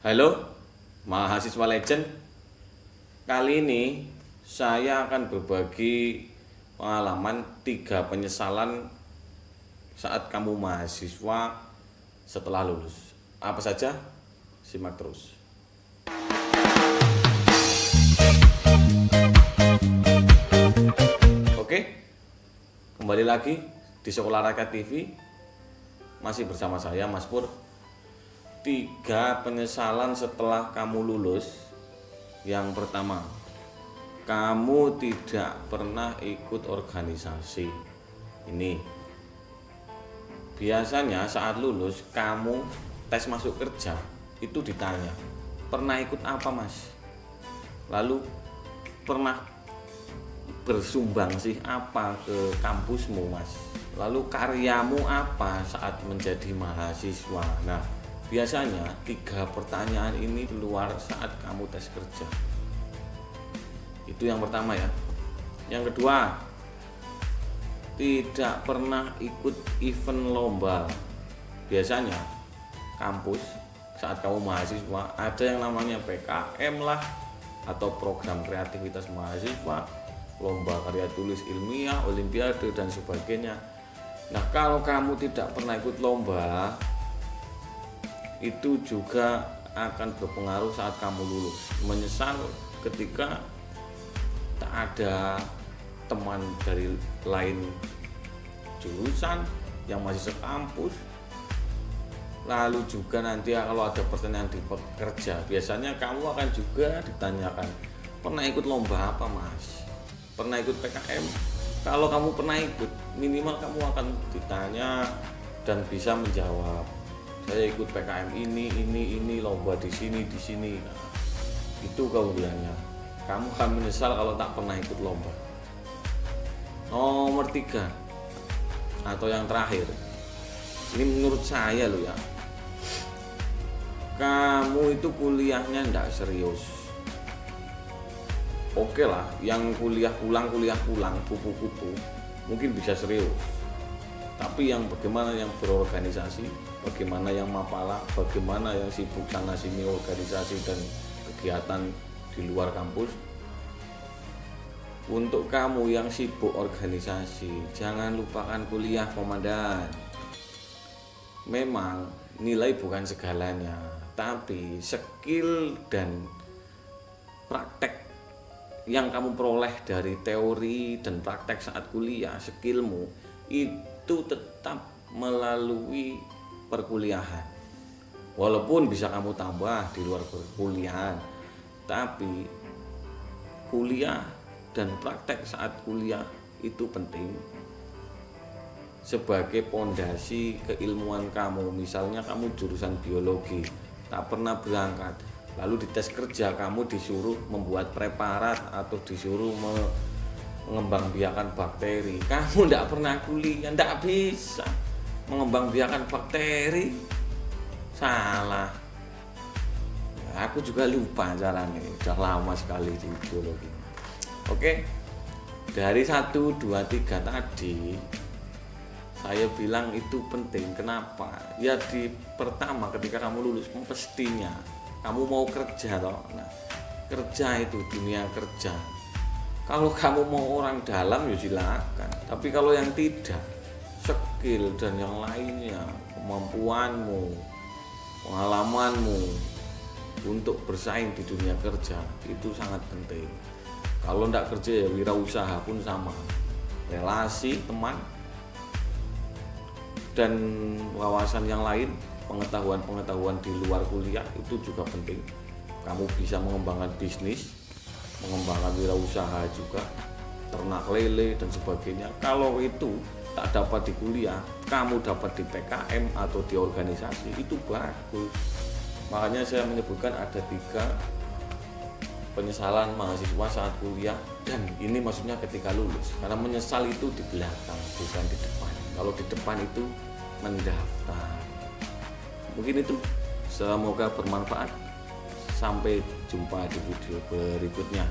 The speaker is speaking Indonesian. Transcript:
Halo, mahasiswa legend. Kali ini saya akan berbagi pengalaman 3 penyesalan saat kamu mahasiswa setelah lulus. Apa saja? Simak terus. Oke, kembali lagi di Sekolah Rakyat TV. Masih bersama saya, Mas Pur. 3 penyesalan setelah kamu lulus. Yang pertama, kamu tidak pernah ikut organisasi. Ini biasanya saat lulus kamu tes masuk kerja itu ditanya, pernah ikut apa mas? Lalu pernah bersumbang sih apa ke kampusmu mas? Lalu karyamu apa saat menjadi mahasiswa? Nah, biasanya 3 pertanyaan ini keluar saat kamu tes kerja. Itu yang pertama ya. Yang kedua, tidak pernah ikut event lomba. Biasanya kampus saat kamu mahasiswa ada yang namanya PKM lah, atau program kreativitas mahasiswa, lomba karya tulis ilmiah, olimpiade dan sebagainya. Nah, kalau kamu tidak pernah ikut lomba, itu juga akan berpengaruh saat kamu lulus. Menyesal ketika tak ada teman dari lain jurusan yang masih sekampus. Lalu juga nanti kalau ada pertanyaan di pekerja, biasanya kamu akan juga ditanyakan, pernah ikut lomba apa mas? Pernah ikut PKM? Kalau kamu pernah ikut, minimal kamu akan ditanya dan bisa menjawab, saya ikut PKM ini lomba di sini. Nah, itu kamu bilangnya. Kamu akan menyesal kalau tak pernah ikut lomba. Nomor 3 atau yang terakhir, ini menurut saya loh ya, kamu itu kuliahnya tidak serius. Oke lah, yang kuliah pulang kupu-kupu mungkin bisa serius. Tapi yang bagaimana yang berorganisasi, bagaimana yang mapala, bagaimana yang sibuk sana sini organisasi dan kegiatan di luar kampus. Untuk kamu yang sibuk organisasi, jangan lupakan kuliah komandan. Memang nilai bukan segalanya, tapi skill dan praktek yang kamu peroleh dari teori dan praktek saat kuliah, skillmu itu tetap melalui perkuliahan. Walaupun bisa kamu tambah di luar perkuliahan, tapi kuliah dan praktek saat kuliah itu penting sebagai pondasi keilmuan kamu. Misalnya kamu jurusan biologi, tak pernah berangkat, lalu di tes kerja kamu disuruh membuat preparat atau disuruh mengembangbiakan bakteri. Kamu tidak pernah kuliah, tidak bisa mengembangbiakan bakteri. Salah. Aku juga lupa caranya, sudah lama sekali di biologi. Oke, dari 1, 2, 3 tadi saya bilang itu penting. Kenapa? Ya di pertama ketika kamu lulus, mestinya kamu mau kerja toh. Nah, kerja itu dunia kerja. Kalau kamu mau orang dalam ya silakan. Tapi kalau yang tidak, skill dan yang lainnya, kemampuanmu, pengalamanmu untuk bersaing di dunia kerja itu sangat penting. Kalau tidak kerja ya wirausaha pun sama. Relasi, teman, dan wawasan yang lain, pengetahuan-pengetahuan di luar kuliah itu juga penting. Kamu bisa mengembangkan bisnis, mengembangkan wirausaha juga, ternak lele dan sebagainya. Kalau itu tak dapat di kuliah, kamu dapat di PKM atau di organisasi, itu bagus. Makanya saya menyebutkan ada 3 penyesalan mahasiswa saat kuliah, dan ini maksudnya ketika lulus. Karena menyesal itu di belakang, bukan di depan. Kalau di depan itu mendaftar. Mungkin itu, semoga bermanfaat. Sampai jumpa di video berikutnya.